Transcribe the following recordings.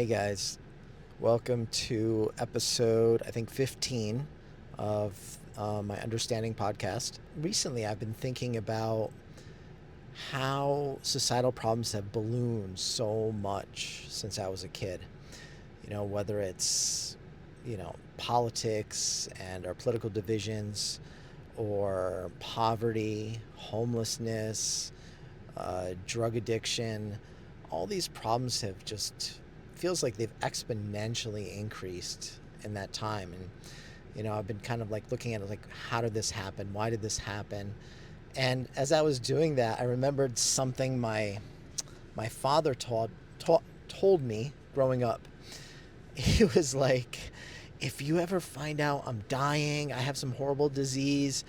Hey guys, welcome to episode, I think, 15 of my Understanding podcast. Recently, I've been thinking about how societal problems have ballooned so much since I was a kid. Whether it's, politics and our political divisions, or poverty, homelessness, drug addiction, all these problems have just feels like they've exponentially increased in that time. And I've been kind of like looking at it like, how did this happen? Why did this happen? And as I was doing that, I remembered something my father told me growing up. He was like, if you ever find out I'm dying, I have some horrible disease,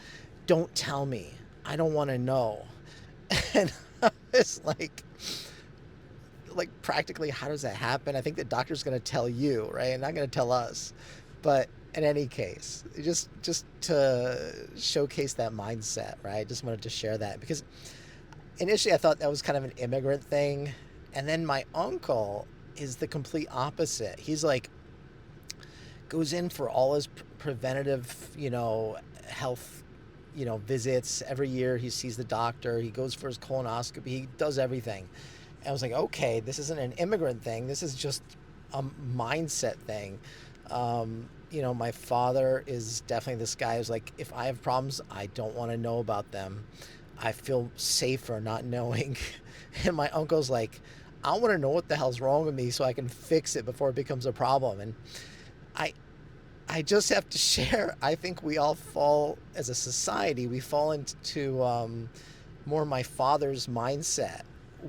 don't tell me. I don't want to know. And I was like practically, how does that happen? I think the doctor's going to tell you, right? And not going to tell us. But in any case, just to showcase that mindset, right? I just wanted to share that because initially I thought that was kind of an immigrant thing. And then my uncle is the complete opposite. He's like, goes in for all his preventative, health, visits every year. He sees the doctor. He goes for his colonoscopy. He does everything. And I was like, okay, this isn't an immigrant thing. This is just a mindset thing. My father is definitely this guy who's like, if I have problems, I don't want to know about them. I feel safer not knowing. And my uncle's like, I want to know what the hell's wrong with me so I can fix it before it becomes a problem. And I I just have to share. I think we all fall, as a society, we fall into more my father's mindset.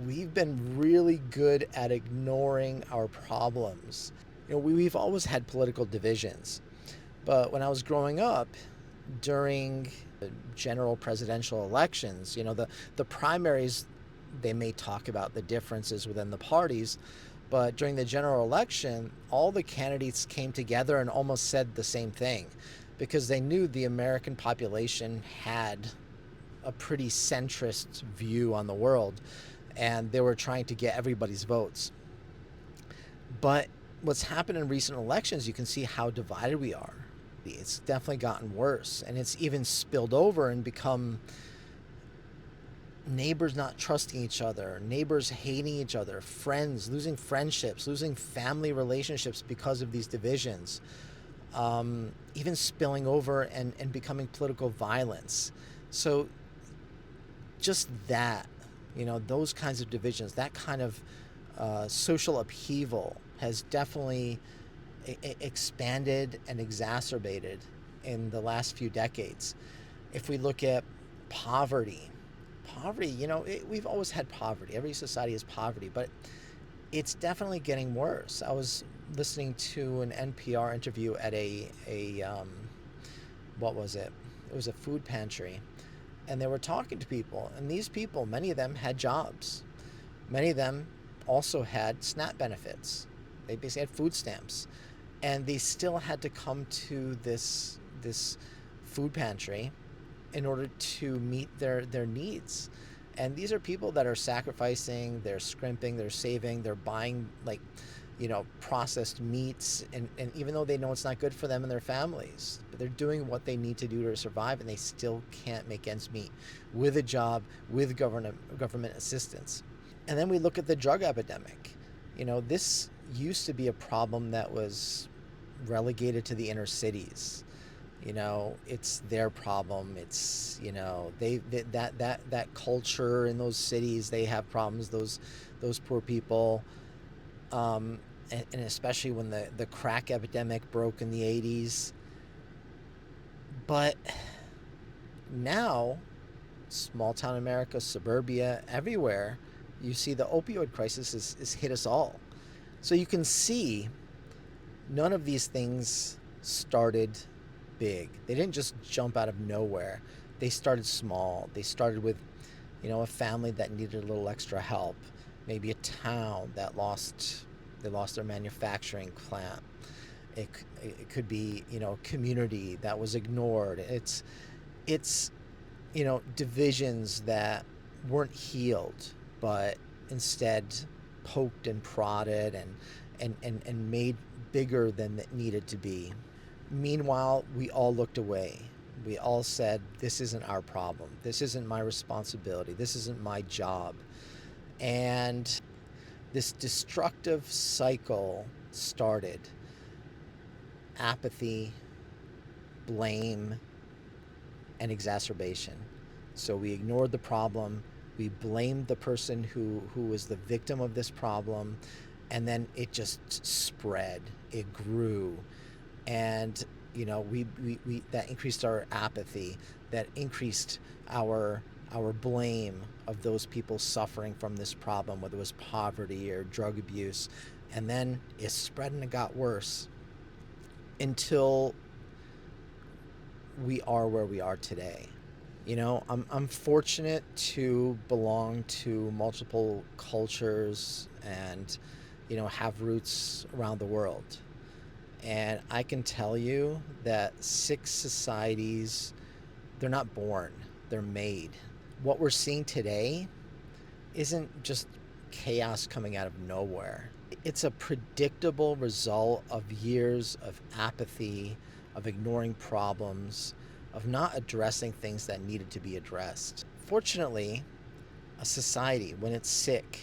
We've been really good at ignoring our problems. We've always had political divisions. But when I was growing up, during the general presidential elections, the primaries, they may talk about the differences within the parties, but during the general election, all the candidates came together and almost said the same thing because they knew the American population had a pretty centrist view on the world and they were trying to get everybody's votes. But what's happened in recent elections, you can see how divided we are. It's definitely gotten worse, and it's even spilled over and become neighbors not trusting each other, neighbors hating each other, friends losing friendships, losing family relationships because of these divisions, even spilling over and becoming political violence. So just that, those kinds of divisions, that kind of social upheaval has definitely expanded and exacerbated in the last few decades. If we look at poverty, we've always had poverty. Every society has poverty, but it's definitely getting worse. I was listening to an NPR interview at what was it? It was a food pantry, and they were talking to people, and these people, many of them had jobs. Many of them also had SNAP benefits. They basically had food stamps, and they still had to come to this food pantry in order to meet their needs. And these are people that are sacrificing, they're scrimping, they're saving, they're buying processed meats, and even though they know it's not good for them and their families, but they're doing what they need to do to survive, and they still can't make ends meet with a job, with government assistance. And then we look at the drug epidemic. This used to be a problem that was relegated to the inner cities. It's their problem. It's that culture in those cities, they have problems, those poor people. And especially when the crack epidemic broke in the 80s. But now, small town America, suburbia, everywhere, you see the opioid crisis is hit us all. So you can see none of these things started big. They didn't just jump out of nowhere. They started small. They started with, a family that needed a little extra help. Maybe a town that lost their manufacturing plant. It could be, a community that was ignored. It's divisions that weren't healed, but instead poked and prodded and made bigger than it needed to be. Meanwhile, we all looked away. We all said, this isn't our problem. This isn't my responsibility. This isn't my job. And this destructive cycle started. Apathy, blame, and exacerbation. So we ignored the problem. We blamed the person who was the victim of this problem. And then it just spread. It grew. And we that increased our apathy, that increased our blame of those people suffering from this problem, whether it was poverty or drug abuse. And then it spread and it got worse until we are where we are today. I'm fortunate to belong to multiple cultures and have roots around the world. And I can tell you that sick societies, they're not born, they're made. What we're seeing today isn't just chaos coming out of nowhere. It's a predictable result of years of apathy, of ignoring problems, of not addressing things that needed to be addressed. Fortunately, a society, when it's sick,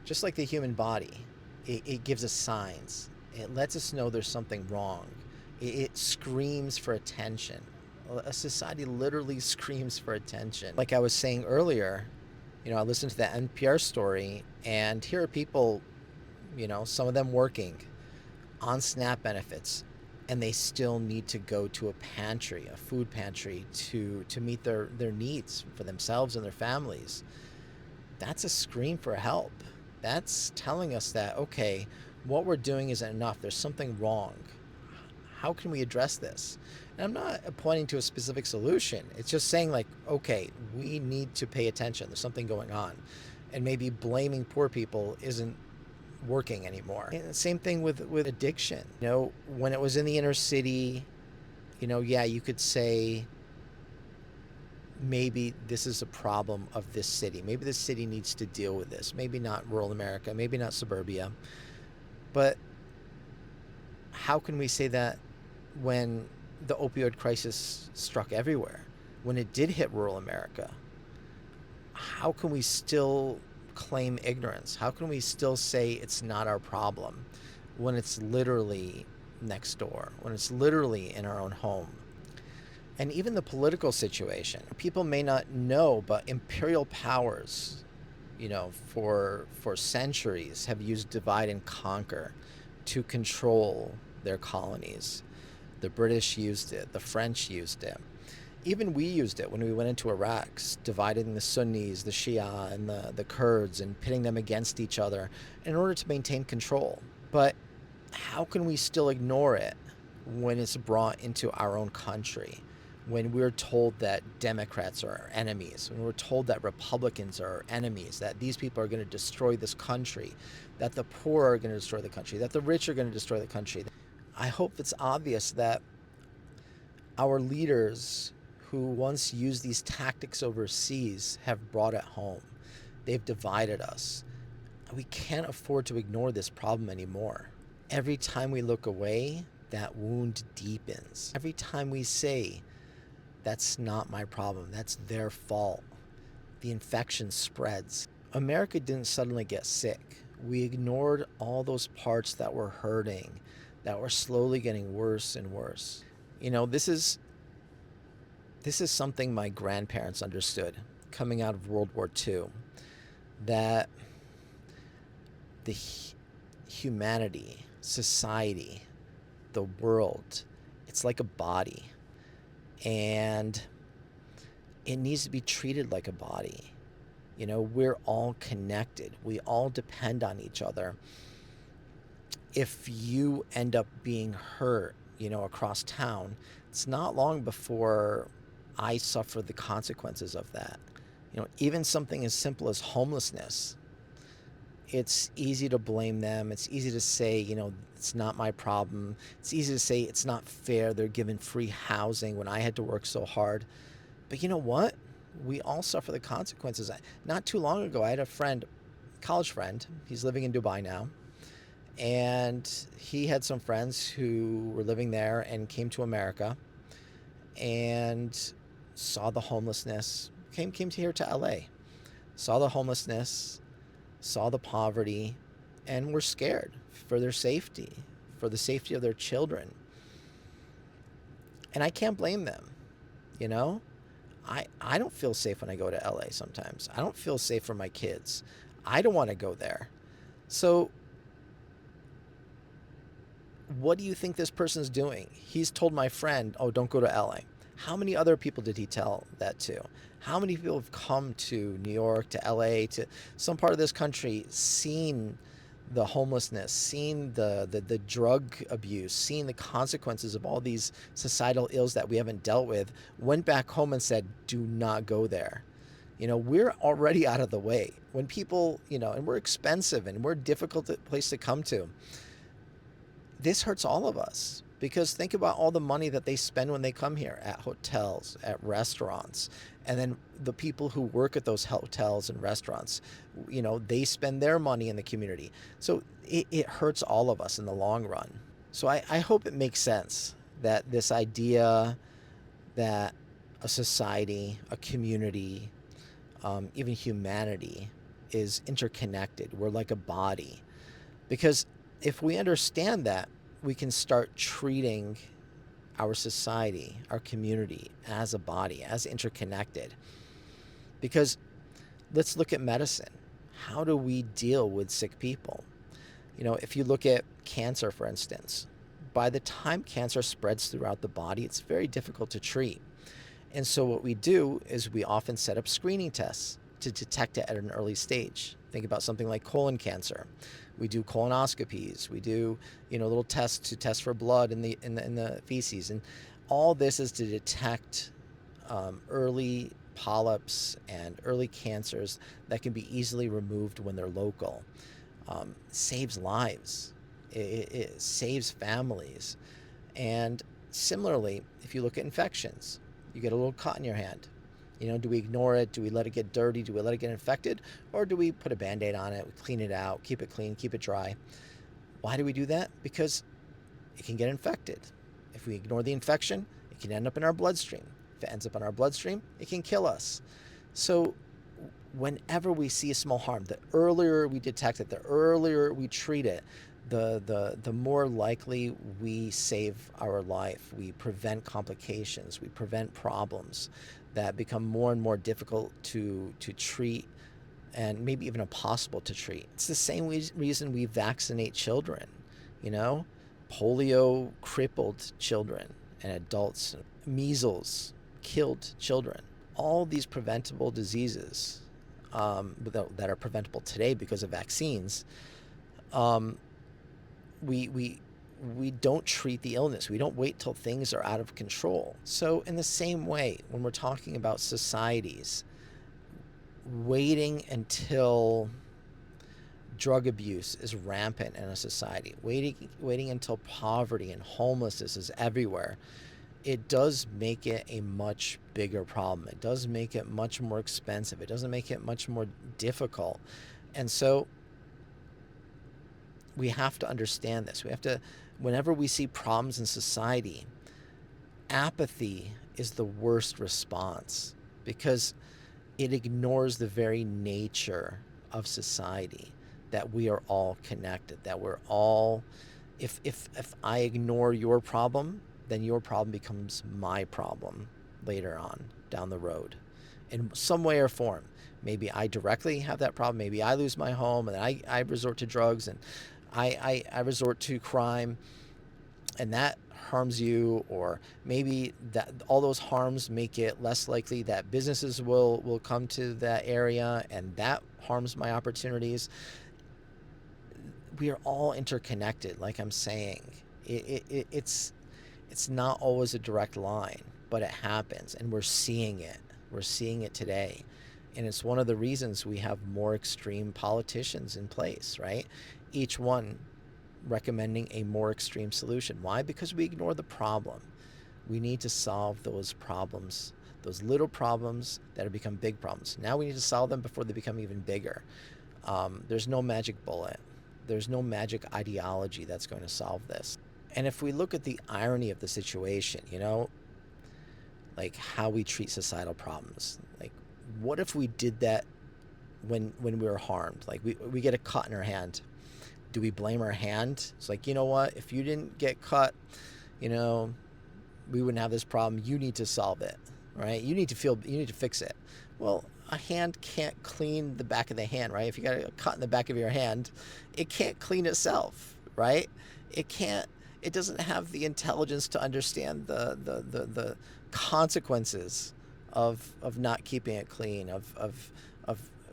just like the human body, it gives us signs. It lets us know there's something wrong. It screams for attention. A society literally screams for attention. Like I was saying earlier, I listened to that NPR story, and here are people, some of them working on SNAP benefits, and they still need to go to a pantry, a food pantry, to meet their needs for themselves and their families. That's a scream for help. That's telling us that, okay, what we're doing isn't enough. There's something wrong. How can we address this? And I'm not pointing to a specific solution. It's just saying, like, okay, we need to pay attention. There's something going on. And maybe blaming poor people isn't working anymore. And the same thing with addiction. When it was in the inner city, yeah, you could say maybe this is a problem of this city. Maybe this city needs to deal with this. Maybe not rural America, maybe not suburbia. But how can we say that when the opioid crisis struck everywhere, when it did hit rural America? How can we still claim ignorance? How can we still say it's not our problem when it's literally next door, when it's literally in our own home? And even the political situation, people may not know, but imperial powers, for centuries have used divide and conquer to control their colonies. The British used it, the French used it. Even we used it when we went into Iraq, dividing the Sunnis, the Shia, and the Kurds, and pitting them against each other in order to maintain control. But how can we still ignore it when it's brought into our own country? When we're told that Democrats are our enemies, when we're told that Republicans are our enemies, that these people are going to destroy this country, that the poor are going to destroy the country, that the rich are going to destroy the country. I hope it's obvious that our leaders who once used these tactics overseas have brought it home. They've divided us. We can't afford to ignore this problem anymore. Every time we look away, that wound deepens. Every time we say, that's not my problem, that's their fault, the infection spreads. America didn't suddenly get sick. We ignored all those parts that were hurting, that were slowly getting worse and worse. This is something my grandparents understood coming out of World War II, that the humanity, society, the world, it's like a body, and it needs to be treated like a body. We're all connected. We all depend on each other. If you end up being hurt, across town, it's not long before I suffer the consequences of that. Even something as simple as homelessness, it's easy to blame them. It's easy to say, it's not my problem. It's easy to say it's not fair. They're given free housing when I had to work so hard. But you know what? We all suffer the consequences. Not too long ago, I had a friend, college friend. He's living in Dubai now. And he had some friends who were living there and came to America and saw the homelessness, came to here to LA, saw the homelessness, saw the poverty, and were scared for their safety, for the safety of their children. And I can't blame them, you know? I don't feel safe when I go to LA sometimes. I don't feel safe for my kids. I don't want to go there. So what do you think this person's doing? He's told my friend, oh, don't go to LA. How many other people did he tell that to? How many people have come to New York, to LA, to some part of this country, seen the homelessness, seen the drug abuse, seen the consequences of all these societal ills that we haven't dealt with, went back home and said, do not go there. You know, we're already out of the way. When people, you know, and we're expensive and we're a difficult place to come to, this hurts all of us, because think about all the money that they spend when they come here at hotels, at restaurants, and then the people who work at those hotels and restaurants, you know, they spend their money in the community. So it hurts all of us in the long run. So I hope it makes sense that this idea that a society, a community, even humanity is interconnected. We're like a body. Because if we understand that, we can start treating our society, our community as a body, as interconnected. Because let's look at medicine. How do we deal with sick people? You know, if you look at cancer, for instance, by the time cancer spreads throughout the body, it's very difficult to treat. And so what we do is we often set up screening tests to detect it at an early stage. Think about something like colon cancer. We do colonoscopies. We do, you know, little tests to test for blood in the feces, and all this is to detect early polyps and early cancers that can be easily removed when they're local. Saves lives. It saves families. And similarly, if you look at infections, you get a little cut in your hand. You know, do we ignore it? Do we let it get dirty? Do we let it get infected? Or do we put a Band-Aid on it, we clean it out, keep it clean, keep it dry? Why do we do that? Because it can get infected. If we ignore the infection, it can end up in our bloodstream. If it ends up in our bloodstream, it can kill us. So whenever we see a small harm, the earlier we detect it, the earlier we treat it, the more likely we save our life. We prevent complications. We prevent problems that become more and more difficult to treat, and maybe even impossible to treat. It's the same reason we vaccinate children, you know, polio crippled children and adults, measles killed children. All these preventable diseases that are preventable today because of vaccines, we don't treat the illness. We don't wait till things are out of control. So in the same way, when we're talking about societies, waiting until drug abuse is rampant in a society, waiting until poverty and homelessness is everywhere, it does make it a much bigger problem. It does make it much more expensive. It doesn't make it much more difficult. And so we have to understand this. We have to, whenever we see problems in society, apathy is the worst response, because it ignores the very nature of society, that we are all connected, that we're all, if I ignore your problem, then your problem becomes my problem later on down the road in some way or form. Maybe I directly have that problem. Maybe I lose my home and I resort to drugs, and I resort to crime, and that harms you. Or maybe that all those harms make it less likely that businesses will come to that area, and that harms my opportunities. We are all interconnected, like I'm saying. It's not always a direct line, but it happens, and we're seeing it. We're seeing it today. And it's one of the reasons we have more extreme politicians in place, right? Each one recommending a more extreme solution. Why? Because we ignore the problem. We need to solve those problems, those little problems that have become big problems. Now we need to solve them before they become even bigger. There's no magic bullet. There's no magic ideology that's going to solve this. And if we look at the irony of the situation, like how we treat societal problems, like what if we did that when we were harmed? Like we get a cut in our hand. Do we blame our hand? It's like, you know what? If you didn't get cut, you know, we wouldn't have this problem. You need to solve it, right? You need to fix it. Well, a hand can't clean the back of the hand, right? If you got a cut in the back of your hand, it can't clean itself, right? It can't, it doesn't have the intelligence to understand the consequences of not keeping it clean, of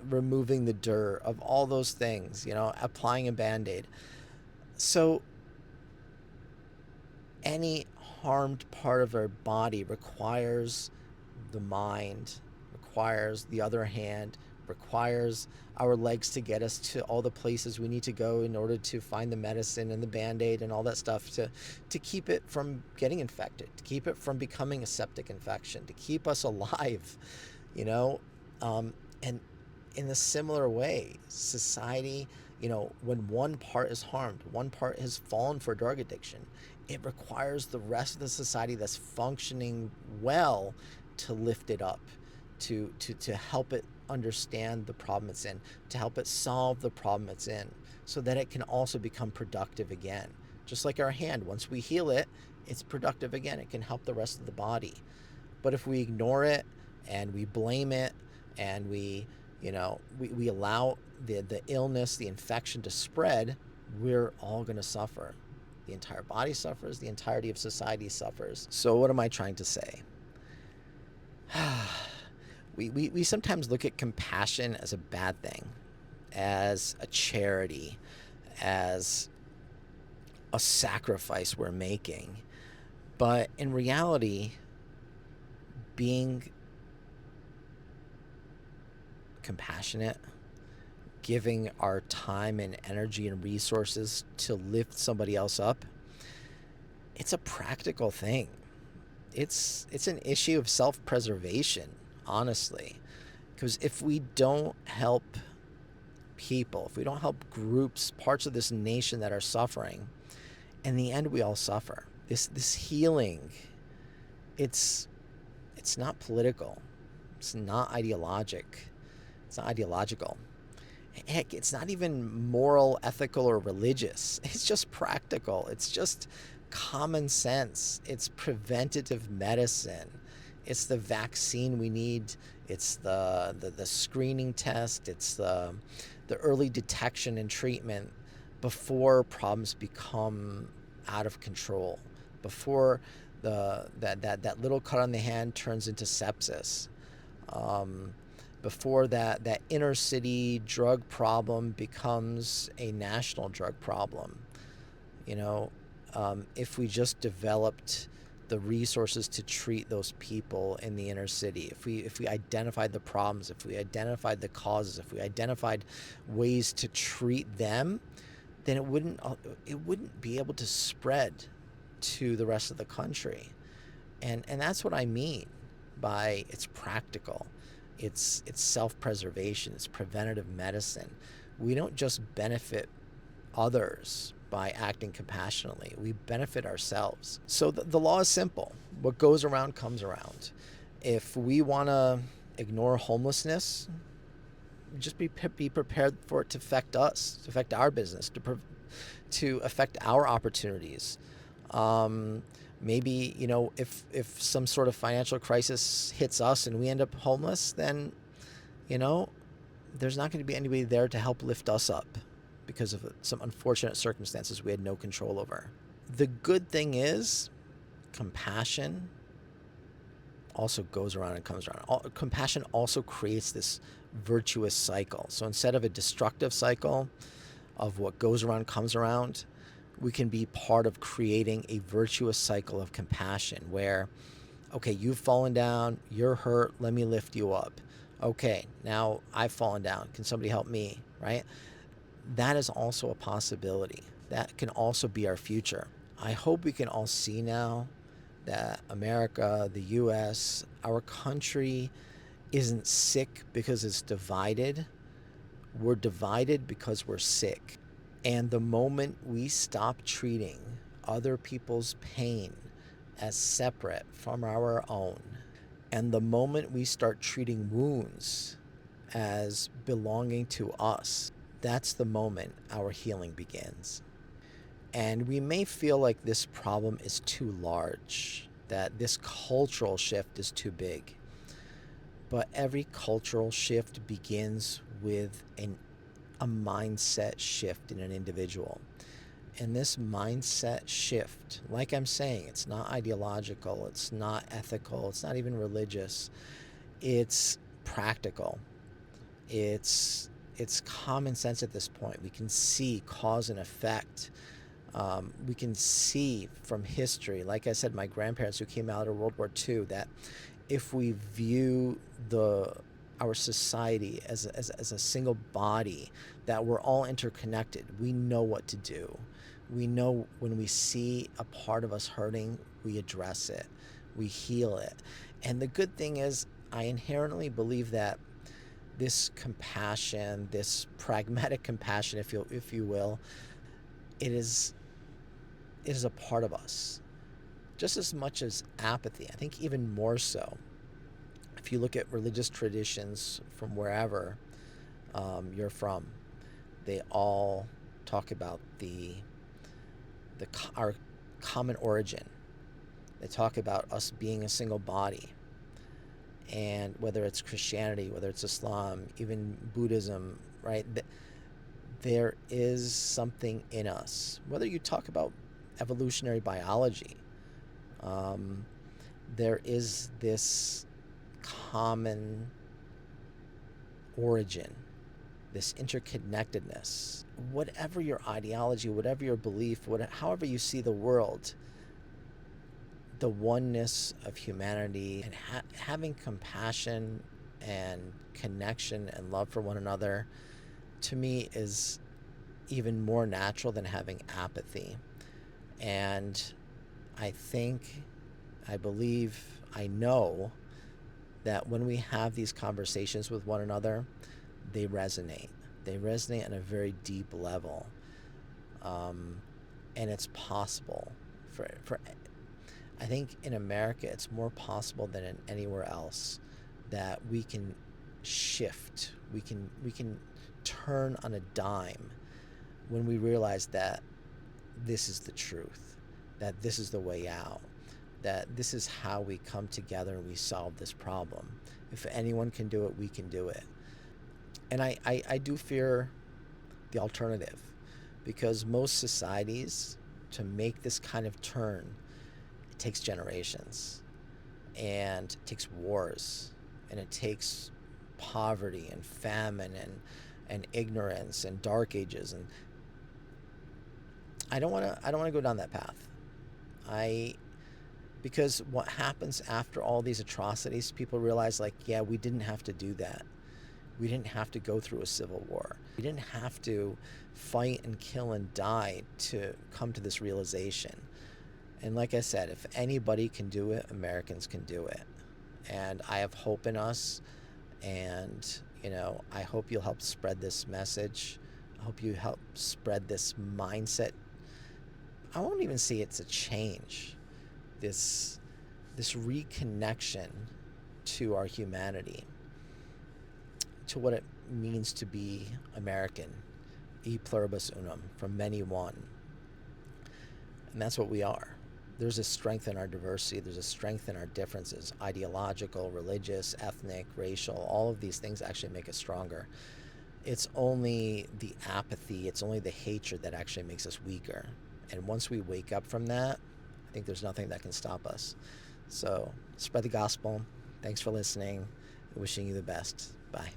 removing the dirt, of all those things, applying a Band-Aid. So any harmed part of our body requires the mind, requires the other hand, requires our legs to get us to all the places we need to go in order to find the medicine and the Band-Aid and all that stuff to keep it from getting infected, to keep it from becoming a septic infection, to keep us alive, and in a similar way, society, when one part is harmed, one part has fallen for drug addiction, it requires the rest of the society that's functioning well to lift it up, to help it understand the problem it's in, to help it solve the problem it's in, so that it can also become productive again. Just like our hand, once we heal it, it's productive again. It can help the rest of the body. But if we ignore it and we blame it and we allow the illness, the infection to spread, we're all going to suffer. The entire body suffers. The entirety of society suffers. So what am I trying to say? We sometimes look at compassion as a bad thing, as a charity, as a sacrifice we're making. But in reality, being compassionate, giving our time and energy and resources to lift somebody else up, it's a practical thing. It's an issue of self-preservation, honestly. Because if we don't help people, if we don't help groups, parts of this nation that are suffering, in the end we all suffer. This healing, it's not political. It's not ideologic. It's not ideological. Heck, it's not even moral, ethical, or religious. It's just practical. It's just common sense. It's preventative medicine. It's the vaccine we need. It's the screening test. It's the early detection and treatment before problems become out of control, before that little cut on the hand turns into sepsis, before that inner city drug problem becomes a national drug problem. If we just developed the resources to treat those people in the inner city, if we identified the problems, if we identified the causes, if we identified ways to treat them, then it wouldn't be able to spread to the rest of the country. And that's what I mean by it's practical. It's self-preservation. It's preventative medicine. We don't just benefit others by acting compassionately. We benefit ourselves. So the law is simple. What goes around comes around. If we want to ignore homelessness, just be prepared for it to affect us, to affect our business, to affect our opportunities. Maybe, if some sort of financial crisis hits us and we end up homeless, then, there's not going to be anybody there to help lift us up because of some unfortunate circumstances we had no control over. The good thing is compassion also goes around and comes around. Compassion also creates this virtuous cycle. So instead of a destructive cycle of what goes around comes around, we can be part of creating a virtuous cycle of compassion where, okay, you've fallen down, you're hurt, let me lift you up. Okay, now I've fallen down, can somebody help me, right? That is also a possibility. That can also be our future. I hope we can all see now that America, the US, our country isn't sick because it's divided. We're divided because we're sick. And the moment we stop treating other people's pain as separate from our own, and the moment we start treating wounds as belonging to us, that's the moment our healing begins. And we may feel like this problem is too large, that this cultural shift is too big. But every cultural shift begins with a mindset shift in an individual. And this mindset shift, like I'm saying, it's not ideological, it's not ethical, it's not even religious. It's practical. It's common sense at this point. We can see cause and effect. We can see from history, like I said, my grandparents who came out of World War II, that if we view our society as a single body, that we're all interconnected, we know what to do. We know when we see a part of us hurting, we address it, we heal it. And the good thing is, I inherently believe that this compassion, this pragmatic compassion, if you will, it is a part of us, just as much as apathy. I think even more so. If you look at religious traditions from wherever you're from, they all talk about our common origin. They talk about us being a single body. And whether it's Christianity, whether it's Islam, even Buddhism, right? There is something in us. Whether you talk about evolutionary biology, there is this common origin, this interconnectedness. Whatever your ideology, whatever your belief, however you see the world, the oneness of humanity and having compassion and connection and love for one another, to me, is even more natural than having apathy. And I think, I believe, I know that when we have these conversations with one another, they resonate. They resonate on a very deep level. And it's possible for I think in America it's more possible than in anywhere else that we can shift. We can turn on a dime when we realize that this is the truth, that this is the way out, that this is how we come together and we solve this problem. If anyone can do it, we can do it. And I do fear the alternative, because most societies, to make this kind of turn, it takes generations, and it takes wars, and it takes poverty and famine and ignorance and dark ages. And I don't want to go down that path. Because what happens after all these atrocities, people realize, like, yeah, we didn't have to do that. We didn't have to go through a civil war. We didn't have to fight and kill and die to come to this realization. And like I said, if anybody can do it, Americans can do it. And I have hope in us. And, I hope you'll help spread this message. I hope you help spread this mindset. I won't even say it's a change. This reconnection to our humanity, to what it means to be American, e pluribus unum, from many one. And that's what we are. There's a strength in our diversity. There's a strength in our differences, ideological, religious, ethnic, racial. All of these things actually make us stronger. It's only the apathy, it's only the hatred that actually makes us weaker. And once we wake up from that, I think there's nothing that can stop us. So spread the gospel. Thanks for listening. Wishing you the best. Bye.